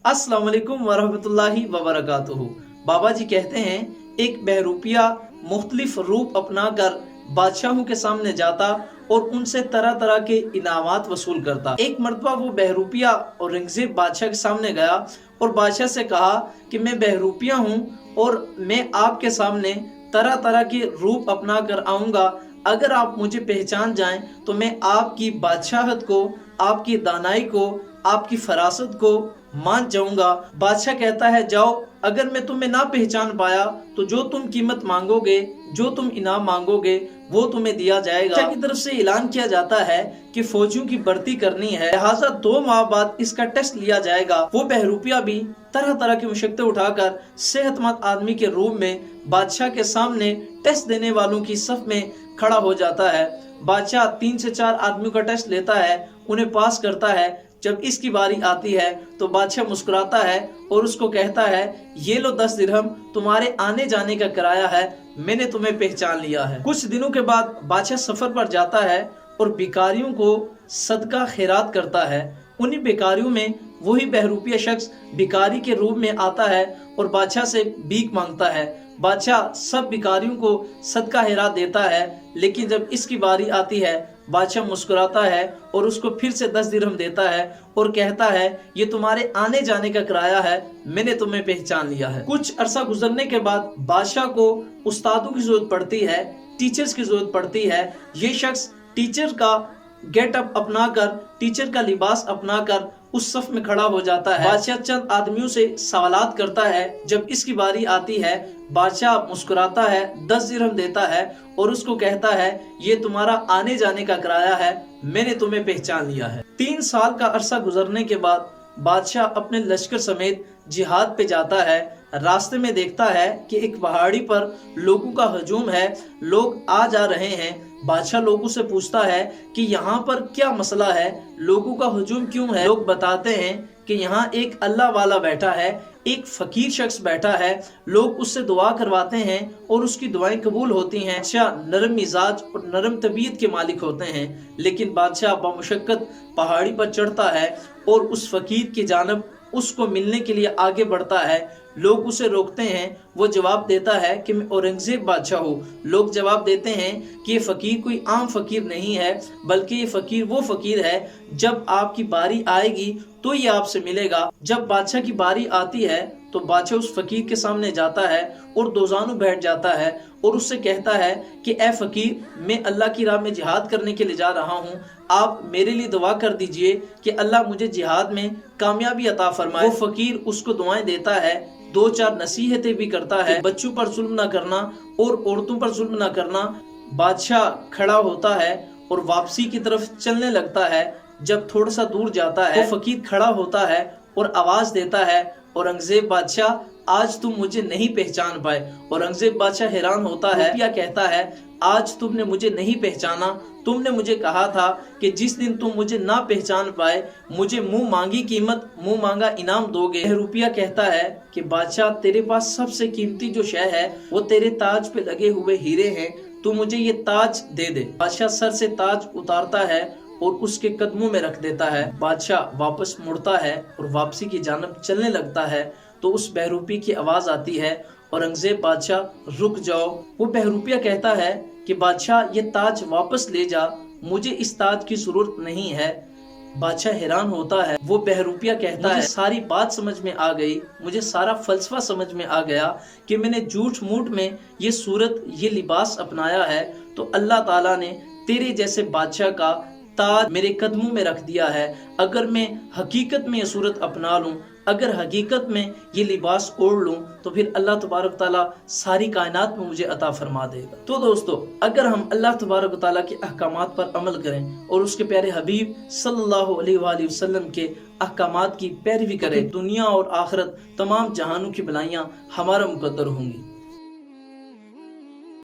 अस्सलाम वालेकुम वरहमतुल्लाहि वबरकातुहू। बाबा जी कहते हैं, एक बहरूपिया मुख्तलिफ रूप अपना कर बादशाहों के सामने जाता और उनसे तरह तरह के इनामात वसूल करता। एक मरतबा वो बहरूपिया और औरंगजेब बादशाह के सामने गया और बादशाह से कहा कि मैं बहरूपिया हूँ और मैं आपके सामने तरह तरह के रूप अपना कर आऊँगा। अगर आप मुझे पहचान जाएं तो मैं आपकी बादशाहत को, आपकी दानाई को, आपकी फरासत को मान जाऊंगा। बादशाह कहता है, जाओ, अगर मैं तुम्हें ना पहचान पाया तो जो तुम कीमत मांगोगे, जो तुम इनाम मांगोगे वो तुम्हें दिया जाएगा। बादशाह की तरफ से ऐलान किया जाता है कि फौजियों की भर्ती करनी है, लिहाजा 2 माह बाद इसका टेस्ट लिया जाएगा। वो बहरूपिया भी तरह तरह की मुशक्कतें उठाकर सेहतमंद आदमी के रूप में बादशाह के सामने टेस्ट देने वालों की सफ में खड़ा हो जाता है। बादशाह 3 से 4 आदमियों का टेस्ट लेता है, उन्हें पास करता है। जब इसकी बारी आती है तो बादशाह मुस्कुराता है और उसको कहता है, ये लो 10 दिरहम, तुम्हारे आने जाने का किराया है, मैंने तुम्हें पहचान लिया है। कुछ दिनों के बाद बादशाह सफर पर जाता है और भिखारियों को सदका खैरात करता है। उन्हीं भिखारियों में वही बहरूपिया शख्स भिखारी के रूप में आता है और बादशाह से भीख मांगता है। बादशाह सब भिखारियों को सदका खैरात देता है, लेकिन जब इसकी बारी आती है बादशाह मुस्कुराता है और उसको फिर से 10 दिरहम देता है और कहता है, ये तुम्हारे आने जाने का किराया है, मैंने तुम्हें पहचान लिया है। कुछ अरसा गुजरने के बाद बादशाह को उस्तादों की जरूरत पड़ती है, टीचर्स की जरूरत पड़ती है। ये शख्स टीचर का गेटअप अपनाकर, टीचर का लिबास अपनाकर उस सफ में खड़ा हो जाता है। बादशाह चंद आदमियों से सवालात करता है। जब इसकी बारी आती है बादशाह मुस्कुराता है, 10 दिरहम देता है और उसको कहता है, ये तुम्हारा आने जाने का किराया है, मैंने तुम्हें पहचान लिया है। 3 साल का अरसा गुजरने के बाद बादशाह अपने लश्कर समेत जिहाद पे जाता है। रास्ते में देखता है कि एक पहाड़ी पर लोगों का हजूम है, लोग आ जा रहे हैं। बादशाह लोगों से पूछता है कि यहाँ पर क्या मसला है, लोगों का हजूम क्यों है। लोग बताते हैं कि यहाँ एक अल्लाह वाला बैठा है, एक फकीर शख्स बैठा है, लोग उससे दुआ करवाते हैं और उसकी दुआएं कबूल होती हैं। बादशाह नरम मिजाज और नरम तबीयत के मालिक होते हैं, लेकिन बादशाह बामुशक्कत पहाड़ी पर चढ़ता है और उस फकीर की जानब उसको मिलने के लिए आगे बढ़ता है। लोग उसे रोकते हैं, वो जवाब देता है कि मैं औरंगजेब बादशाह हूँ। लोग जवाब देते हैं कि ये फकीर कोई आम फकीर नहीं है, बल्कि ये फकीर वो फकीर है, जब आपकी बारी आएगी तो ये आपसे मिलेगा। जब बादशाह की बारी आती है तो बादशाह उस फकीर के सामने जाता है और दोजानू बैठ जाता है और उससे कहता है कि ए फकीर, मैं अल्लाह की राह में जिहाद करने के लिए जा रहा हूँ, आप मेरे लिए दुआ कर दीजिए कि अल्लाह मुझे जिहाद में कामयाबी अता फरमाए। वो फकीर उसको दुआएं देता है, 2-4 नसीहतें भी करता है, बच्चों पर जुल्म न करना और औरतों पर जुल्म न करना। बादशाह खड़ा होता है और वापसी की तरफ चलने लगता है। जब थोड़ा सा दूर जाता है वो फकीर खड़ा होता है और आवाज देता है, औरंगजेब बादशाह, आज तुम मुझे नहीं पहचान पाए। औरंगजेब बादशाह हैरान होता है। क्या कहता है, आज तुमने मुझे नहीं पहचाना, तुमने मुझे कहा था कि जिस दिन तुम मुझे ना पहचान पाए मुझे मुंह मांगी कीमत, मुंह मांगा इनाम दोगे। बहरूपिया कहता है कि बादशाह, तेरे पास सबसे कीमती जो शय है वो तेरे ताज पे लगे हुए हीरे हैं, तू मुझे ये ताज दे दे। बादशाह सर से ताज उतारता है और उसके कदमों में रख देता है। बादशाह वापस मुड़ता है और वापसी की जानब चलने लगता है तो उस बहरूपी की आवाज आती है, औरंगजेब बादशाह, रुक जाओ। वो बहरूपिया कहता है कि बादशाह, ये ताज वापस ले जा, मुझे इस ताज की जरूरत नहीं है। बादशाह हैरान होता है। वो बहरूपिया कहता है, सारी बात समझ में आ गई, मुझे सारा फलसफा समझ में आ गया कि मैंने झूठ मूठ में ये सूरत, ये लिबास अपनाया है तो अल्लाह ताला ने तेरे जैसे बादशाह का ताज मेरे कदमों में रख दिया है। अगर मैं हकीकत में ये सूरत अपना लूं, अगर हकीकत में ये लिबास ओढ़ लूं तो फिर अल्लाह तबारक ताला सारी कायनात में मुझे अता फरमा देगा। तो दोस्तों, अगर हम अल्लाह तबारक ताला के अहकामात पर अमल करें और उसके प्यारे हबीब सल्लल्लाहु अलैहि वसल्लम के अहकामात की पैरवी करें, दुनिया और आखिरत तमाम जहानों की भलाइयाँ हमारा मुकद्दर होंगी।